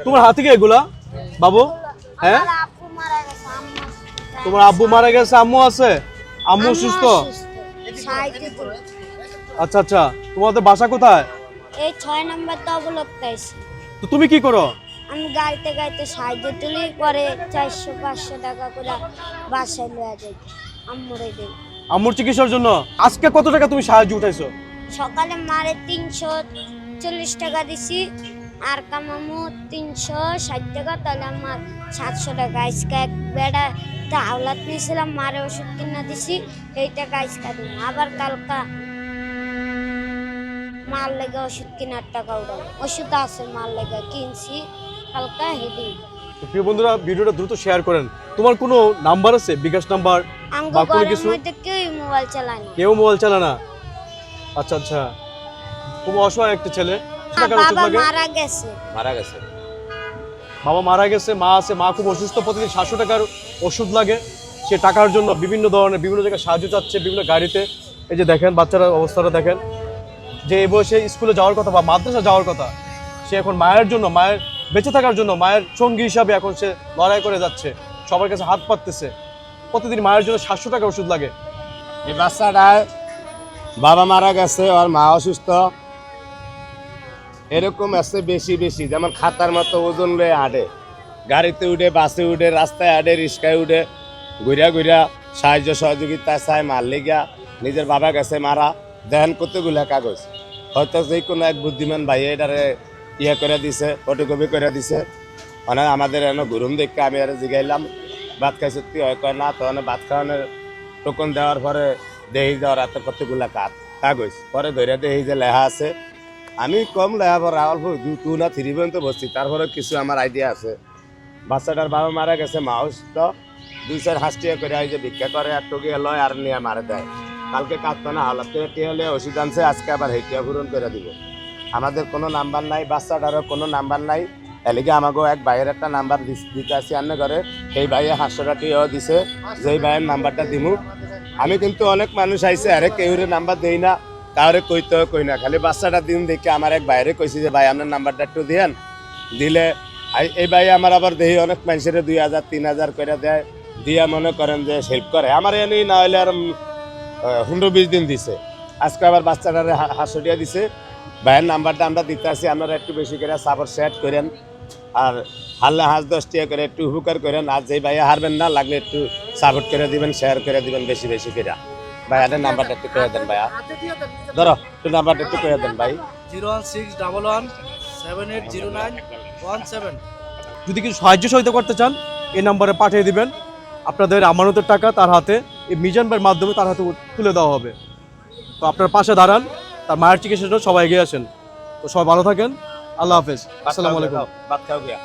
তোমার হাতে কি এগুলা বাবু? হ্যাঁ, তোমার আব্বু মারা গেছে, আম্মু আছে? আম্মু সুস্থ? আচ্ছা আচ্ছা, তোমাদের বাসা কোথায়? এই 6 নম্বর তবলতে আইছি। তো তুমি কি করো? আমি গাড়িতে গাড়িতে সাহায্য তুলি, পরে 400-500 টাকা করে বাসায় লয়ে যাই, আম্মুরে দেই। আম্মুর চিকিৎসার জন্য আজকে কত টাকা তুমি সাহায্য উঠাইছো? সকালে মারে 340 টাকা দিছি, আর কামামু 360 টাকা, তাহলে আমার 700 টাকা। আজকে এক বেড়া হাওলাত নিয়েছিলাম, মারে ওষুধ কিনা দিছি, এই টাকা আজকে দিন। আবার কালকা মাল লেগে ওষুধ কেনার টাকা উঠাবো, ওষুধ আছে মাল লেগে কিনছি কালকা হেদি। তো প্রিয় বন্ধুরা, ভিডিওটা দ্রুত শেয়ার করেন। তোমার কোনো নাম্বার আছে, বিকাশ নাম্বার বা কোনো কিছু? কেউ মোবাইল চালায় না। কেউ মোবাইল চালায় না? আচ্ছা আচ্ছা, খুব অসহায় একটা ছেলে। বাবা মারা গেছে। বাবা মারা গেছে, মা আছে, মা খুব অসুস্থ, প্রতিদিন 700 টাকার ওষুধ লাগে। সে টাকার জন্য বিভিন্ন ধরনের বিভিন্ন জায়গায় সাহায্য চাচ্ছে, বিভিন্ন গাড়িতে। এই যে দেখেন বাচ্চারা অবস্থাটা দেখেন, যে এই বয়সে স্কুলে যাওয়ার কথা বা মাদ্রাসা যাওয়ার কথা, সে এখন মায়ের জন্য, মায়ের বেঁচে থাকার জন্য, মায়ের সঙ্গী হিসাবে এখন সে লড়াই করে যাচ্ছে, সবার কাছে হাত পাততেছে। প্রতিদিন মায়ের জন্য 700 টাকা ওষুধ লাগে। এই বাচ্চাটা বাবা মারা গেছে, আর মা অসুস্থ, এরকম আছে বেশি বেশি, যেমন খাতার মতো ওজন লয়ে আডে, গাড়িতে উঠে, বাসে উঠে, রাস্তায় আডে, রিক্সায় উঠে, ঘুরিয়া ঘুরিয়া সাহায্য সহযোগিতা চায়। মার লেগা নিজের বাবা গেছে মারা, দেন কতগুলা কাগজ, হয়তো যে কোনো এক বুদ্ধিমান ভাই এটারে ইয়ে করে দিছে, ফটোকপি করে দিছে। মানে আমাদের এনে ঘুরুম দেখে আমি আর জিগাইলাম ভাত খাই সত্যি হয়, কয় না। তখন ভাত খাওয়ানোর টোকন দেওয়ার পরে দেহি দেওয়ার হাতে কতগুলা কাগজ, পরে ধরে দেহি যে লেখা আছে। আমি কম লেখা পর অল্প 2 না 3 পর্যন্ত বসছি, তারপরে কিছু আমার আইডিয়া আছে। বাচ্চাটার বাবা মারা গেছে, মা অসুস্থ, 2-4 হাঁসটিয়া করে এই যে ভিক্ষা করে, আর টুকিয়ে লয় আর নিয়ে মারে দেয়। কালকে কাঁদতো না, হালাত টিয়া হলে ওষুধ আনছে, আজকে আবার হেঁটিয়া পূরণ করে দিব। আমাদের কোনো নাম্বার নাই, বাচ্চাটারও কোনো নাম্বার নাই। এলিগে আমাকেও এক ভাইয়ের একটা নাম্বার দিতে আসি আন্নে ঘরে, সেই ভাইয়ে 500 টাকাও দিছে, যেই ভাইয়ের নাম্বারটা দিমু। আমি কিন্তু অনেক মানুষ আইছে, আরে কেউরে নাম্বার দেই না, কাউরে কইতেও কই না, খালি বাচ্চাটা দিন দেখে আমার এক ভাইরে কইছি যে ভাই আপনার নাম্বারটা একটু দিয়েন। দিলে এই ভাই আমার আবার দেহি অনেক মানুষের 2000-3000 করে দেয়, দিয়া মনে করেন যে হেল্প করে। আমার এনেই না হলে আর 15-20 দিন দিছে। আজকে আবার বাচ্চাটারে 500 টাকা দিছে। ভাইয়ের নাম্বারটা আমরা দিতে আসি, আপনারা একটু বেশি করে সাপোর্ট শেয়ার করেন, আর হারলে 10 টাকা করে একটু উপকার করেন। আর যে ভাইয়া হারবেন না, লাগলে একটু সাপোর্ট করে দিবেন, শেয়ার করে দিবেন বেশি বেশি করে। ভাইয়াদের নাম্বারটা একটু করে দেন ভাইয়া, ধরো একটু নাম্বারটা একটু করে দেন ভাই। 01611780917। যদি কিছু সাহায্য সহায়তা করতে চান, এই নাম্বারে পাঠিয়ে দিবেন। আপনাদের আমানতের টাকা তার হাতে, এই মিজান ভাইয়ের মাধ্যমে তার হাতে তুলে দেওয়া হবে। তো আপনার পাশে দাঁড়ান, তার মায়ের চিকিৎসার জন্য সবাই এগিয়ে আসেন। তো সবাই ভালো থাকেন, আল্লাহ হাফেজ, আসসালামু আলাইকুম। বাদ খাও গিয়া